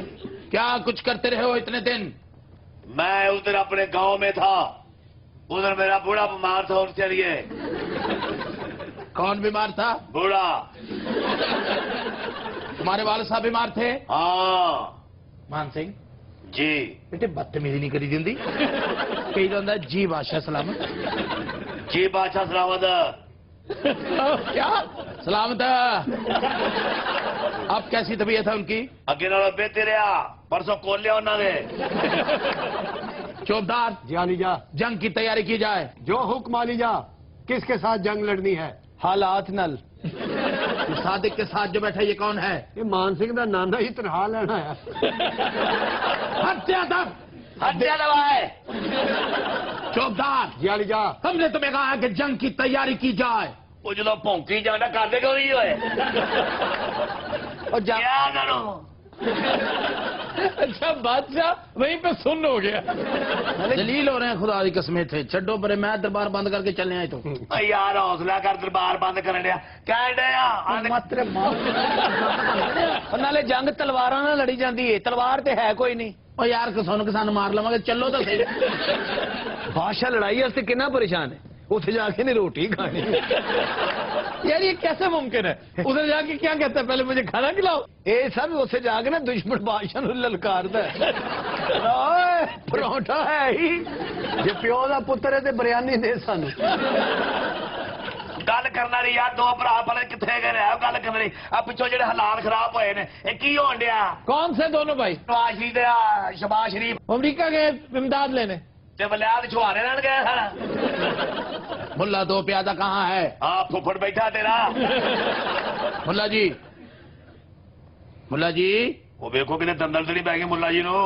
क्या कुछ करते रहे हो इतने दिन? मैं उधर अपने गांव में था, उधर मेरा बूढ़ा बीमार था, उनके लिए कौन बीमार था? बूढ़ा. तुम्हारे वाले साहब बीमार थे? हाँ मान सिंह जी. बेटे बदतमीजी नहीं करी जिंदी कही जाता जी बादशाह सलामत. जी बादशाह सलामत. क्या सलामत? अब कैसी तबीयत है उनकी? अगे नालों बेहतर रहा, परसों खोल लिया उन्होंने. चौबदार جی علی جا जंग की तैयारी की जाए. جو حکم علی جا کس کے ساتھ جنگ لڑنی ہے؟ हालात नल. ये सादिक के साथ जो बैठा ये कौन है? یہ مان سنگھ دا نانا ہی تنہا لینا ہے. हत्यादब हत्या दवा है. चौबदार جی علی جا हमने तुम्हें कहा है कि जंग की तैयारी की जाए. वो जो भौंकी जाना कर देगा नहीं होए. और क्या करो? अच्छा बादशाह वहीं पे सुन हो गया. दलील हो रहे हैं खुदा की कसमें थे. छड्डो परे मैं दरबार बंद करके चलने आए तो यार हौसला कर, दरबार बंद कर दिया. कह डया नाले जंग तलवारां ਨਾਲ लड़ी जाती है, तलवार ते है कोई नहीं. और यार किसान मार लवांगे, चलो तो सही. بادشاہ لڑائی واسطے کنا پریشان ہے, اتنے جا کے نہیں روٹی کھانی. यार ये कैसे मुमकिन है? उधर जाके क्या कहता है, पहले मुझे खाना खिलाओ. ਇਹ ਸਭ ਉੱਥੇ ਜਾ ਕੇ ਨਾ ਦੁਸ਼ਮਣ ਬਾਦਸ਼ਾਹ ਨੂੰ ਲਲਕਾਰਦਾ ਹੈ. ਓਏ ਪਰੌਂਠਾ ਹੈ ਹੀ, ਜੇ ਪਿਓ ਦਾ ਪੁੱਤਰ ਹੈ ਤੇ ਬਿਰਿਆਨੀ ਦੇ ਸਾਨੂੰ. गल करना नहीं यार, दो भरा पता कितने गए हैं गल करनी. आ पिछो जेडे हालात खराब होए ने, ये की होण दिया? कौन से दोनों भाई? नवाज शरीफ ते शहबाज शरीफ अमरीका गए इमदाद लेने. ते बलियाद छुहारे लैन गए सर. मुल्ला दो प्यादा कहाँ है? हाँ फुफड़ बैठा तेरा. मुल्ला जी वो देखो कि दंदल तो नहीं बह गए मुल्ला जी नो.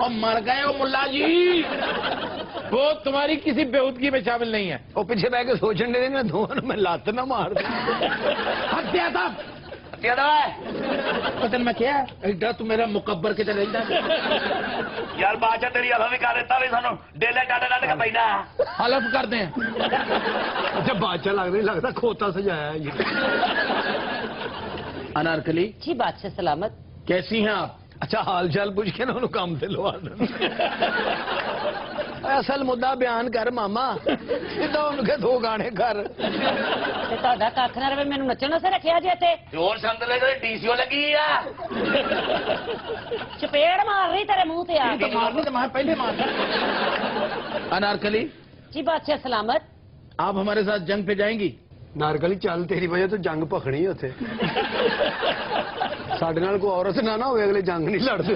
और मर गए वो मुल्ला जी. वो तुम्हारी किसी बेहूदगी में शामिल नहीं है. ਉਹ ਪਿੱਛੇ ਬਹਿ ਕੇ ਸੋਚਣ ਦੇ ਨੇ ਦੋਵਾਂ ਨੂੰ ਮੈਂ ਲੱਤ ਨਾ ਮਾਰ ਦਾਂ. हत्या था. हत्या दवा है. पता मैं क्या एडा तू मेरा मुकब्बर के चले यार बादशाह तेरी हवा भी कर देता भी सानू डेले डाले डाले का पैना. हलफ कर दें. ਅੱਛਾ ਬਾਦਸ਼ਾਹ ਲੱਗਦਾ ਨਹੀਂ ਲੱਗਦਾ ਖੋਤਾ ਸਜਾਇਆ ਹੈ ਜੀ. अनारकली जी बादशाह सलामत. कैसी हैं आप? ਅੱਛਾ ਹਾਲ ਚਾਲ ਪੁੱਛ ਕੇ ਨਾ ਉਹਨੂੰ ਕੰਮ ਤੇ ਲਵਾ ਦੇਣਾ. ਅਸਲ ਮੁੱਦਾ ਬਿਆਨ ਕਰ ਮਾਮਾ, ਸਿੱਧਾ ਉਹਨੂੰ ਕਹੇ ਦੋ ਗਾਣੇ ਕਰ. ਤੇ ਤੁਹਾਡਾ ਕੱਖ ਨਾ ਰਵੇ, ਮੈਨੂੰ ਨੱਚਣ ਵਾਸਤੇ ਰੱਖਿਆ ਜੇ ਇੱਥੇ. जोर संद ले डीसीओ लगी है. ਚਪੇੜ ਮਾਰ ਰਹੀ ਤੇਰੇ ਮੂੰਹ ਤੇ ਆ तो ਕੇ. मारने तो मैं पहले मार. अनारकली जी बादशाह सलामत. आप हमारे साथ जंग पे जाएंगी? ਨਾਰਕਲੀ ਚੱਲ, ਤੇਰੀ ਵਜ੍ਹਾ ਤੋਂ ਜੰਗ ਭਖਣੀ ਉੱਥੇ. ਸਾਡੇ ਨਾਲ ਕੋਈ ਔਰਤ ਨਾ ਹੋਵੇ, ਅਗਲੇ ਜੰਗ ਨਹੀਂ ਲੜਦੇ.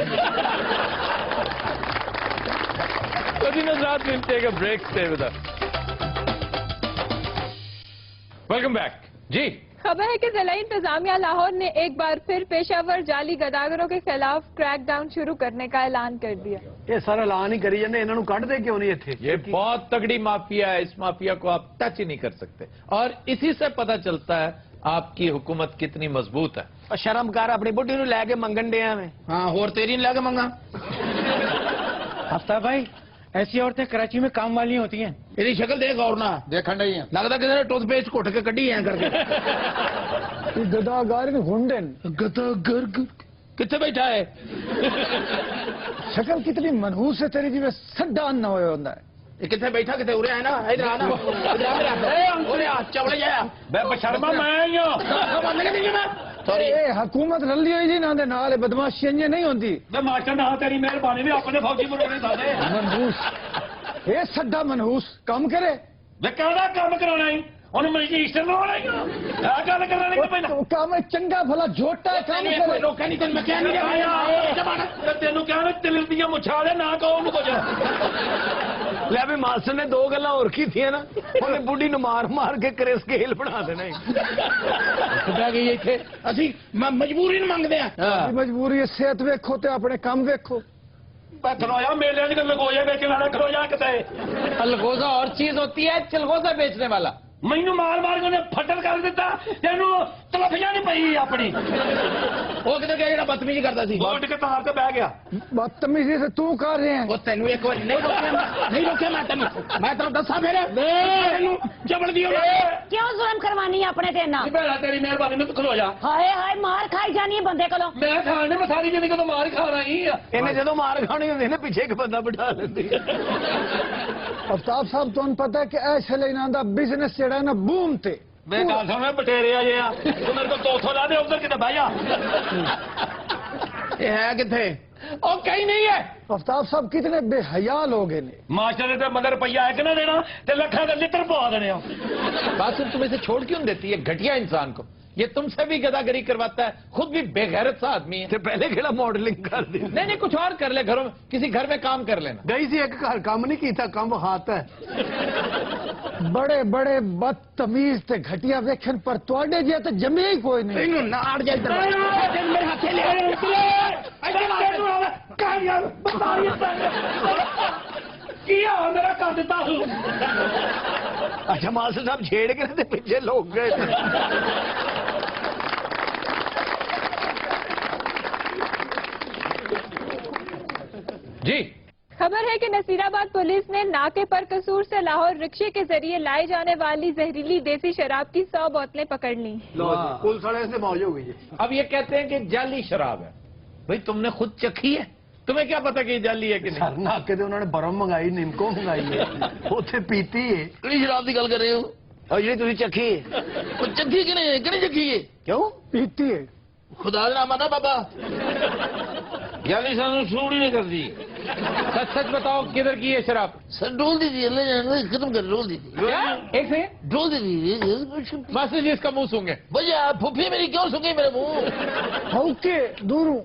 वेलकम बैक जी. खबर है कि जिला इंतजामिया लाहौर ने एक बार फिर पेशावर जाली गदागरों के खिलाफ क्रैक डाउन शुरू करने का ऐलान कर दिया. ਇਹ ਸਾਰਾ ਐਲਾਨ ਹੀ ਕਰੀ ਜਾਂਦੇ, ਇਹਨਾਂ ਨੂੰ ਕੱਢਦੇ ਕਿਉਂ ਨਹੀਂ ਇੱਥੇ? ये बहुत तगड़ी माफिया है. इस माफिया को आप टच ही नहीं कर सकते, और इसी से पता चलता है आपकी हुकूमत कितनी मजबूत है. ਸ਼ਰਮ ਕਰ, ਆਪਣੀ ਬੁੱਢੀ ਨੂੰ ਲੈ ਕੇ ਮੰਗਣ ਡਿਆ ਮੈਂ. हाँ और तेरी नहीं लगे मंगा. हफ्ता भाई, ऐसी औरतें कराची में काम वाली होती हैं. ਇਹਦੀ ਸ਼ਕਲ ਦੇਖ और ना देखा नहीं है. लगता किसी ने टूथपेस्ट घुट के कड्ढी है करके. ਗਦਾਗਰ ਹੁੰਡਨ गदागर कितने बैठा है? ਸ਼ਕਲ ਕਿਤਨੀ ਮਨਹੂਸ ਹੈ ਤੇਰੀ, ਜਿਵੇਂ ਸੱਡਾ ਨਾ ਹੋਇਆ ਹੁੰਦਾ ਹੈ. ये कितने बैठा कितने उरे है ना, इधर आना. उरे आ चवले जाया. मैं बशर्मा मैं ही हूं. सॉरी ਇਹ ਹਕੂਮਤ ਰਲੀ ਹੋਈ ਜੀ ਨਾ ਦੇ ਨਾਲ, ਬਦਮਾਸ਼ੀਆਂ ਨਹੀਂ ਹੁੰਦੀ. मैं मास्टर ना तेरी मेहरबानी भी अपने फौजी मुर्गे सादे. ਮਨਹੂਸ, ਇਹ ਸੱਡਾ ਮਨਹੂਸ ਕੰਮ ਕਰੇ. मैं कहना काम कराना ही ਉਹਨੂੰ ਮਜਿਸਟਰ ਲਾਉਣਾ ਹੀ ਆ ਗੱਲ ਕਰਨਾ ਨਹੀਂ ਪੈਂਦਾ. ਉਹ ਕੰਮ ਚੰਗਾ ਭਲਾ ਝੋਟਾ ਕੰਮ ਕਰੇ. ਲੋਕਾਂ ਨਹੀਂ ਤੈਨੂੰ ਮੈਂ ਕਹਿ ਨਹੀਂ ਰਿਹਾ. ਤੈਨੂੰ ਕਹਿਣਾ ਤਿਲ ਦੀਆਂ ਮੁੱਛਾਂ ਵਾਲੇ ਨਾ ਕਹੋ ਉਹਨੂੰ ਕੁਝ. ਲੈ ਵੀ ਮਾਸਟਰ ਨੇ ਦੋ ਗੱਲਾਂ ਹੋਰ ਕੀਤੀਆਂ ਨਾ, ਉਹਨੇ ਬੁੱਢੀ ਨੂੰ ਮਾਰ ਮਾਰ ਕੇ ਕਰੇ ਸਕੇਲ ਬਣਾ ਦੇਣਾ ਹੀ। ਬਹਿ ਗਈ ਇੱਥੇ ਅਸੀਂ ਮਜਬੂਰੀ ਨੂੰ ਮੰਗਦੇ ਆ। ਮਜਬੂਰੀ ਹੈ, ਸਿਹਤ ਵੇਖੋ ਤੇ ਆਪਣੇ ਕੰਮ ਵੇਖੋ। खलोया मेले की लगोया बेचने वाला खलोया कितने अलगोजा और चीज होती है, चिलगोजा बेचने वाला। मैनू मार मार के उन्हें फटल कर दिता, तेनू तलफियां नहीं पई अपनी। ਉਹ ਕਿਤੇ ਗਿਆ ਜਿਹੜਾ ਬਦਤਮੀਜ਼ੀ ਕਰਦਾ ਸੀ। उठ के तार से बह गया। ਬਦਤਮੀਜ਼ੀ ਤੇ ਤੂੰ ਕਰ ਰਿਹਾ ਹੈ। ਉਹ ਤੈਨੂੰ ਇੱਕ ਵਾਰੀ ਨਹੀਂ ਰੋਕਿਆ ਮੈਂ ਤੈਨੂੰ ਦੱਸਾਂ ਫਿਰ ਤੈਨੂੰ ਜਬੜ ਦੀ क्यों जुल्म करवानी है अपने ते ना? भैया तेरी मेहरबानी में तू खलोया। हाय हाय मार खाई जानी है बंदे कोलों। मैं खाने में सारी जिंदगी तो मार खाना ही है। ਇਹਨੇ ਜਦੋਂ ਮਾਰ ਖਾਣੀ ਹੁੰਦੀ ਨਾ ਪਿੱਛੇ ਇੱਕ ਬੰਦਾ ਬਿਠਾ ਲੈਂਦੀ ਹੈ। ਅਫਤਾਬ ਸਾਹਿਬ ਤੁਹਾਨੂੰ ਪਤਾ ਹੈ ਕਿ ਐਸੇ ਲੈਣਾ ਦਾ ਬਿਜ਼ਨਸ ਜਿਹੜਾ ਹੈ ਨਾ ਬੂਮ ਤੇ। मैं कहा सुन बटेरे आ गया तू मेरे को 200 ला दे उधर कितने बह जा। ਇਹ ਹੈ ਕਿੱਥੇ? ਉਹ ਕहीं नहीं है। ਅਫਤਾਬ ਸਾਹਿਬ ਕਿਤਨੇ ਬੇਹਯਾ ਲੋग हैं। मास्टर ने तो मगर रुपया एक ना देना ते लखा का लित्र पवा देने। बासित तुम इसे छोड़ क्यों देती है घटिया इंसान को? ये तुमसे भी गदागरी करवाता है, खुद भी बेगैरत सा आदमी है। ਤੇ ਪਹਿਲੇ ਕਿਹੜਾ ਮਾਡਲਿੰਗ कर दी। नहीं कुछ और कर ले, घरों में किसी घर में काम कर लेना। ਗਈ ਸੀ ਇੱਕ ਘਰ ਕੰਮ ਨਹੀਂ ਕੀਤਾ, ਕੰਮ ਹਾਤ ਹੈ। ਬੜੇ ਬੜੇ ਬਦਤਮੀਜ਼ ਤੇ ਘਟੀਆ ਵੇਖਣ ਪਰ ਤੁਹਾਡੇ ਜਿਹਾ ਤਾਂ ਜੰਮਿਆ ਹੀ ਕੋਈ ਨਹੀਂ। ਇਹਨੂੰ ਨਾ ਅੜ ਜਾ ਇੱਧਰ ਮੇਰੇ ਹੱਥੇ ਲੈ मेरा कर दिता। अच्छा मास्टर साहब छेड़ के ते पीछे लोग गए थे। जी खबर है कि नसीराबाद पुलिस ने नाके पर कसूर से लाहौर रिक्शे के जरिए लाई जाने वाली जहरीली देसी शराब की 100 बोतलें पकड़ ली। पुलिस वाले से मौज हो गई है। अब ये कहते हैं कि जाली शराब है। भाई तुमने खुद चखी है, तुम्हें क्या पता कि ये जाली है कि नहीं? सर नाके ते उन्होंने बरम मंगाई, निमको मंगाई है, ਉੱਥੇ ਪੀਤੀ ਹੈ। ਕਿਹੜੀ ਸ਼ਰਾਬ ਦੀ ਗੱਲ ਕਰ ਰਹੇ ਹੋ? और ਜਿਹੜੀ ਤੁਸੀਂ ਚੱਖੀ ਹੈ ਉਹ ਚੱਕੀ ਕਿਹੜੀ ਚੱਕੀ ਹੈ? ਕਿਉਂ ਪੀਤੀ ਹੈ? ਖੁਦਾ ਦਾ ਨਾਮ ਆ ਨਾ ਬਾਬਾ। जाली सानू सूट ही नहीं करती। सच सच बताओ किधर की है शराब? सर डोल दी थी अल्लाह जाने खत्म कर डोल दी थी। क्या? एक से डोल दी थी बस जी इसका मुंह सूंघे। भैया फुफी मेरी क्यों सुंगी मेरे मुंह? ਹੌਕੇ ਦੂਰੋਂ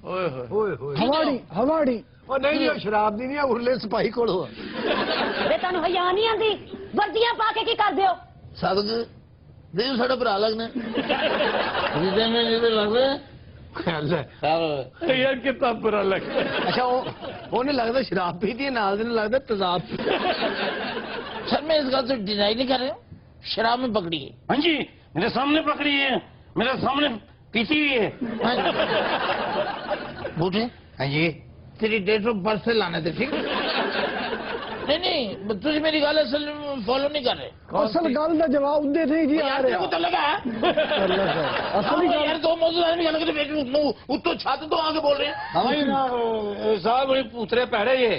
ओए होए। ਓਏ ਹੋਏ ਹਵਾੜੀ ਹਵਾੜੀ। ਉਹ ਨਹੀਂ ਉਹ ਸ਼ਰਾਬ ਦੀ ਨਹੀਂ, ਉਰਲੇ ਸਿਪਾਹੀ ਕੋਲੋਂ ਆ। ਵੇ ਤੁਹਾਨੂੰ ਹਯਾ ਨਹੀਂ ਆਂਦੀ? ਵਰਦੀਆਂ ਪਾ ਕੇ ਕੀ ਕਰਦੇ ਹੋ? ਸਾਦਕ ਦੇਉ ਸਾਡਾ ਭਰਾ ਲੱਗਣਾ ਜਿਹਦੇ ਨੇ ਜਿਹਦੇ ਲੱਗਦਾ यार कितना बुरा लगता है। ਅੱਛਾ ਉਹਨੇ ਲੱਗਦਾ ਸ਼ਰਾਬ ਪੀਤੀ ਹੈ, ਨਾਲ ਦੇ ਨੂੰ ਲੱਗਦਾ ਤਜ਼ਾਬ। सर मैं इस बात से डिनाई नहीं कर रहा हूँ, शराब में पकड़ी है। हाँ जी मेरे सामने पकड़ी है, मेरे सामने पीती हुई है। बूटे हाँ जी तेरी डेट ऑफ बर्थ से लाने थे ठीक है? नहीं तुझे मेरी गाल असल फॉलो नहीं कर रहे। ਅਸਲ ਗੱਲ ਦਾ ਜਵਾਬ ਦੇ ਨਹੀਂ ਜੀ ਆ यार ਰਿਹਾ। तेरे को तो लगा है ਅਸਲ हाँ, यार दो मौजूद आदमी गाना करते बैठे उत्तो छात्र तो आगे बोल रहे हैं। साहब बड़ी पूतरे पैड़े ये।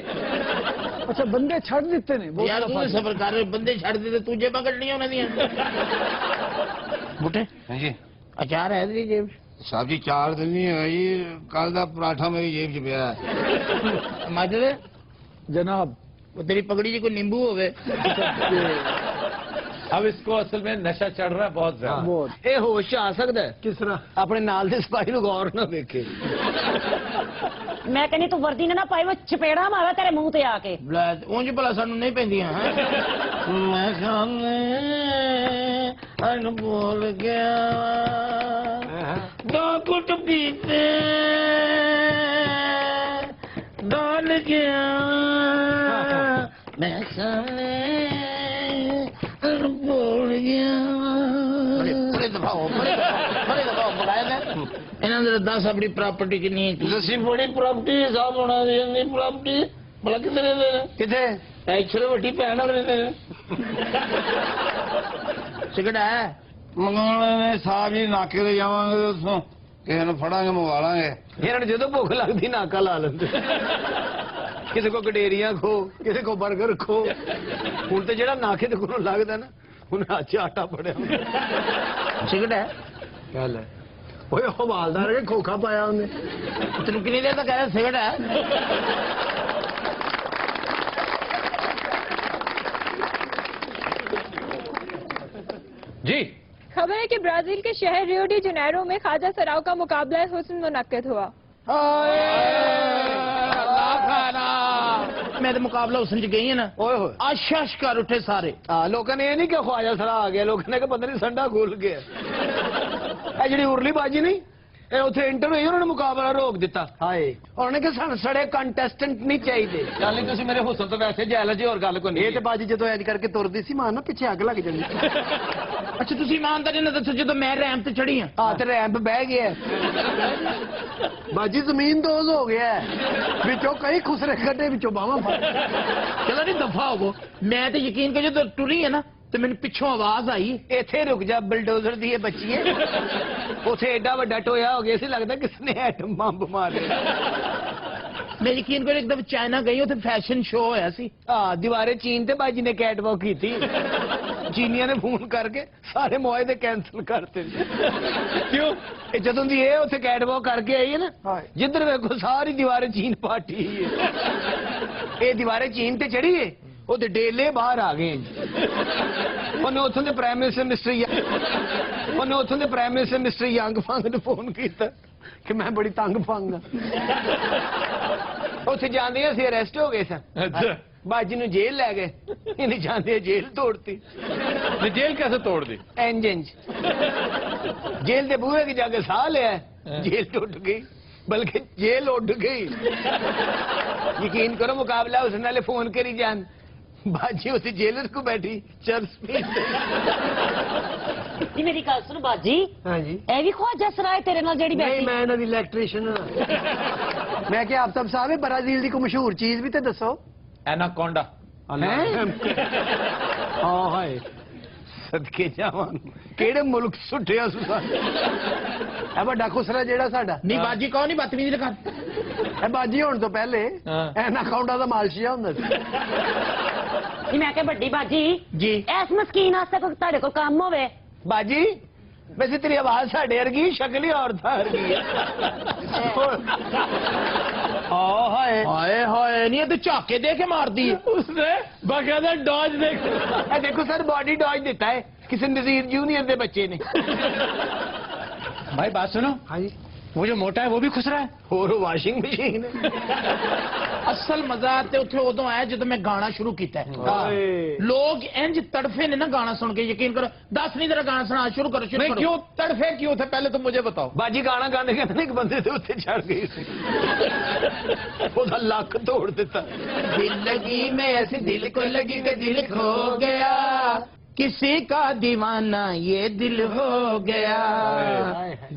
ਅੱਛਾ ਬੰਦੇ ਛੱਡ ਦਿੱਤੇ ਨੇ ਬਹੁਤ यार तू सफर कर रहे बंदे छड़ देते तुझे पकड़नी होना दिया। बूटे हाँ जी अचार है तेरी जेब साहब जी 4 दिन नहीं हुई, कल का पराठा मेरी जेब च पिया है। माजरे जनाब वो तेरी पगड़ी जी कोई नींबू हो गए। अब इसको असल में नशा चढ़ रहा है बहुत ज्यादा। ਬਹੁਤ ਇਹ ਹੋਸ਼ ਆ ਸਕਦਾ ਹੈ। ਕਿਸ ਤਰ੍ਹਾਂ ਆਪਣੇ ਨਾਲ ਦੇ ਸਿਪਾਹੀ ਨੂੰ ਗੌਰ ਨਾ ਵੇਖੇ। ਮੈਂ ਕਹਿੰਦੀ ਤੂੰ ਵਰਦੀ ਨਾ ਪਾਈ, ਉਹ ਚਪੇੜਾ ਮਾਰਾ ਤੇਰੇ ਮੂੰਹ ਤੇ ਆ ਕੇ। ਉਂਝ ਭਲਾ ਸਾਨੂੰ ਨਹੀਂ ਪੈਂਦੀਆਂ ਹੈ। ਮੈਂ ਖਾਣੇ ਅਨ ਬੋਲ ਗਿਆ ਦੋ ਕੁੱਟ ਪੀਤੇ ਡਾਲ ਗਿਆ ਮੈਂ ਖਾਣੇ ਅਨ ਬੋਲ ਗਿਆ। ਬੜੇ ਦਫਾਓ ਬੁਲਾਇਆ ਨਾ ਇਹਨਾਂ ਦੇ 10 ਆਪਣੀ ਪ੍ਰਾਪਰਟੀ ਕਿੰਨੀ ਹੈ? दसी ਬੜੀ ਪ੍ਰਾਪਰਟੀ ਹਿਸਾਬ ਹੋਣਾ ਦੀ ਪ੍ਰਾਪਰਟੀ ਭਲਾ ਕਿੱਥੇ ਦੇ ਦੇ ਕਿੱਥੇ ਐਕਚੁਅਲੀ ਵੱਡੀ ਭੈਣ ਹੋਣੀ ਤੇ ਸਿਗੜਾ ਹੈ मंगवाने ने साहब जी नाके ते जावांगे उसों ਕਿਸੇ ਨੂੰ ਫੜਾਂਗੇ ਮੰਗਵਾ ਲਾਂਗੇ। ਇਹਨਾਂ ਨੂੰ ਜਦੋਂ ਭੁੱਖ ਲੱਗਦੀ ਨਾਕਾ ਲਾ ਲੈਂਦੇ। ਕਿਸੇ ਕੋ ਗਡੇਰੀਆਂ ਖੋ, ਕਿਸੇ ਕੋ 버ਗਰ ਖੋ। ਹੁਣ ਤੇ ਜਿਹੜਾ ਨਾਕੇ ਦੇ ਕੋਲੋਂ ਲੱਗਦਾ ਨਾ ਹੁਣ ਅੱਜ ਆਟਾ ਪੜਿਆ ਸਿਗੜਾ ਹੈ ਗੱਲ ਹੈ। ਓਏ ਹਵਾਲਦਾਰ ਕੇ ਖੋਖਾ ਪਾਇਆ ਉਹਨੇ। ਤੈਨੂੰ ਕਿੰਨੀ ਦੇਰ ਤੱਕ ਕਹਿ ਰਿਹਾ ਸਿਗੜਾ ਹੈ? जी खबर है कि ब्राजील के शहर रियो डी जनेरो में ख्वाजा सराव का मुकाबला हुस्न मुनक्किद हुआ। میں تو مقابلہ حسن چ گئی ہے نا اوئے ہوئے آشاش کر اٹھے سارے ہاں لوگوں نے یہ نہیں کہ خواجہ سرا آ گیا لوگوں نے کہ پتہ نہیں سنڈا کھل گیا اے جڑی ارلی باجی نہیں اے اتنے انٹر ہوئی انہوں نے مقابلہ روک دیتا ہائے انہوں نے کہ سن سڑے کنٹیسٹنٹ نہیں چاہیے گل نہیں تسی میرے حسن تو ویسے جائل جی اور گل کو یہ نہیں تو باجی جدو ایج کر کے ترਦੀ ਸੀ ਮਾਂ ਨਾ ਪਿੱਛੇ ਅੱਗ ਲੱਗ ਜਾਂਦੀ اچھا تسی ایمانداری نال دسو جدوں میں رैمپ تے چڑھی ہاں ਹਾਂ ਤੇ ਰੈਂਪ ਬਹਿ ਗਿਆ ਬਾਜੀ ਜ਼ਮੀਨ ਦੋਜ਼ ਹੋ ਗਿਆ ਵਿੱਚੋਂ ਕਈ ਖੁਸਰੇ ਕੱਢੇ ਵਿੱਚੋਂ ਬਾਹਾਂ ਫੜ چلو نہیں دفعہ ہوگو میں تو یقین کرو جدوں ٹری ہے نا تو مینوں پچھوں آواز آئی ਇੱਥੇ ਰੁਕ ਜਾ ਬਲਡੋਜ਼ਰ ਦੀ ਇਹ ਬੱਚੀ ਹੈ ਉਥੇ ਐਡਾ ਵੱਡਾ ਟੋਇਆ ਹੋ ਗਿਆ ਸੀ ਲੱਗਦਾ ਕਿਸ ਨੇ ਐਟਮ ਬੰਬ ਮਾਰਿਆ میں یقین کرو ایک دفعہ چائنا گئی اتنے فیشن شو ہویا سی ਹਾਂ ਦੀਵਾਰੇ ਚੀਨ ਤੇ ਬਾਜੀ ਨੇ ਕੈਟ ਵਾਕ ਕੀਤੀ ਚੀਨੀਆਂ ਨੇ ਫੋਨ ਕਰਕੇ ਸਾਰੇ ਮੁਆਇਦੇ ਕੈਨਸਲ ਕਰਤੇ ਕਿਉਂ ਇਹ ਜਦੋਂ ਦੀ ਇਹ ਉੱਥੇ ਕੈਟ ਵਾਕ ਕਰਕੇ ਆਈ ਹੈ ਨਾ ਜਿੱਧਰ ਵੇਖੋ ਸਾਰੀ ਦੀਵਾਰੇ ਚੀਨ ਪਾਟੀ ਹੈ ਇਹ ਦੀਵਾਰੇ ਚੀਨ ਤੇ ਚੜੀ ਹੈ ਉਹਦੇ ਡੇਲੇ ਬਾਹਰ ਆ ਗਏ ਉਹਨੇ ਉੱਥੋਂ ਦੇ ਪ੍ਰਾਈਮ ਮਿਨਿਸਟਰ ਮਿਸਟਰ ਯੰਗ ਫੰਗ ਨੂੰ ਫੋਨ ਕੀਤਾ ਕਿ ਮੈਂ ਬੜੀ ਤੰਗ ਫੰਗ ਆ ਉੱਥੇ ਜਾਂਦੇ ਅਸੀਂ ਅਰੈਸਟ ਹੋ ਗਏ ਸਨ ਬਾਜੀ ਨੂੰ ਜੇਲ੍ਹ ਲੈ ਗਏ ਇਹਨੇ ਜਾਂਦੇ ਜੇਲ੍ਹ ਤੋੜਤੀ जेल कैसे तोड़ दी? ਇੰਜਨ ਜੇਲ੍ਹ ਦੇ ਬੂਹੇ ਕੇ ਜਾ ਕੇ ਸਾਹ ਲਿਆ ਜੇਲ੍ਹ ਟੁੱਟ ਗਈ ਬਲਕਿ ਜੇਲ੍ਹ ਉੱਡ ਗਈ ਯਕੀਨ ਕਰੋ ਮੁਕਾਬਲਾ ਉਸ ਨਾਲੇ ਫੋਨ ਕਰੀ ਜਾਣ ਬਾਜੀ ਉਸੇ ਜੇਲਰ ਕੋ ਬੈਠੀ ਚਰਸ ਪੀ ਜੀ ਮੇਰੀ ਗੱਲ ਸੁਣ ਬਾਜੀ ਹਾਂਜੀ ਇਹ ਵੀ ਖਵਾਜਾ ਸਰਾਏ ਤੇਰੇ ਨਾਲ ਜਿਹੜੀ ਨਹੀਂ ਬੈਠੀ ਮੈਂ ਇਹਨਾਂ ਦੀ ਇਲੈਕਟ੍ਰੀਸ਼ੀਅਨ ਮੈਂ ਕਿਹਾ ਆਪ ਸਭ ਸਾਹਿਬ ਬ੍ਰਾਜ਼ੀਲ ਦੀ ਕੋਈ ਮਸ਼ਹੂਰ ਚੀਜ਼ ਵੀ ਤੇ ਦੱਸੋ एनाकोंडा। ਹਾਂ ਹਾਏ ਸਦਕੇ ਜਾਵਾਂ ਕਿਹੜੇ ਮੁਲਕ ਸੁੱਟਿਆ ਸੁਸਾ ਇਹ ਵੱਡਾ ਖੁਸਰਾ ਜਿਹੜਾ ਸਾਡਾ نہیں باجی کہو نہیں بدتمیزی نہ کر ਇਹ ਬਾਜੀ ਹੋਣ ਤੋਂ ਪਹਿਲੇ ਹਾਂ। ਐਨਾਕਾਉਂਡਾ ਦਾ ਮਾਲਸ਼ੀਆ ਹੁੰਦਾ ਸੀ ਜੀ ਮੈਂ ਕਿਹਾ ਵੱਡੀ ਬਾਜੀ جی ਐਸ ਮਸਕੀਨ ਵਾਸਤੇ ਕੋਈ ਤੁਹਾਡੇ ਕੋਲ ਕੰਮ ਹੋਵੇ ਬਾਜੀ ਵੈਸੇ ਤੇਰੀ ਆਵਾਜ਼ ਸਾਡੇ ਵਰਗੀ ਸ਼ਕਲ ਹੀ ਔਰਤਾਂ ਵਰਗੀ ਹੈ ਹਾਏ ہائے ہائے نہیں یہ تو چاکے دے کے مار دی उसने बाकायदा डॉज देख ਇਹ ਦੇਖੋ ਸਰ ਬਾਡੀ ਡੌਜ ਦਿੱਤਾ ਹੈ ਕਿਸੇ ਨਜ਼ੀਰ ਜੂਨੀਅਰ ਦੇ ਬੱਚੇ ਨੇ بھائی بات سنو ਹਾਂਜੀ وہ جو موٹا ہے وہ بھی خسرا ہے ਹੋਰ ਵਾਸ਼ਿੰਗ ਮਸ਼ੀਨ اصل مزہ تے اتھے ادو آیا جدو میں گانا شروع کیتا ہے لوگ انج تڑفے نے نا گانا سن کے یقین کرو 10 نہیں ذرا گانا سنا شروع کرو شروع نہیں کرو کیوں تڑفے کیوں تھے پہلے تو مجھے بتاؤ ਬਾਜੀ ਗਾਣਾ ਗਾਣੇ ਕਹਿੰਦੇ ਇੱਕ ਬੰਦੇ ਦੇ ਉੱਤੇ ਚੜ ਗਈ ਸੀ ਉਹਦਾ ਲੱਕ ਤੋੜ ਦਿੱਤਾ دل لگی میں ایسے دل کو لگی کہ دل کھو گیا کسی کا دیوانہ یہ دل ہو گیا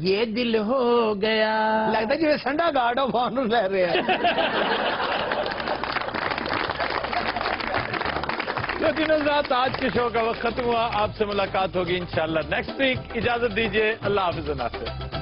یہ دل ہو گیا ਲੱਗਦਾ ਜਿਵੇਂ ਸੰਡਾ ਗਾਰਡ ਆਫ ਆਨਰ ਲੈ ਰਿਹਾ तो तीनों साथ आज के शो का वक्त खत्म हुआ आपसे मुलाकात होगी इंशाल्लाह नेक्स्ट वीक इजाजत दीजिए अल्लाह हाफिज नासिर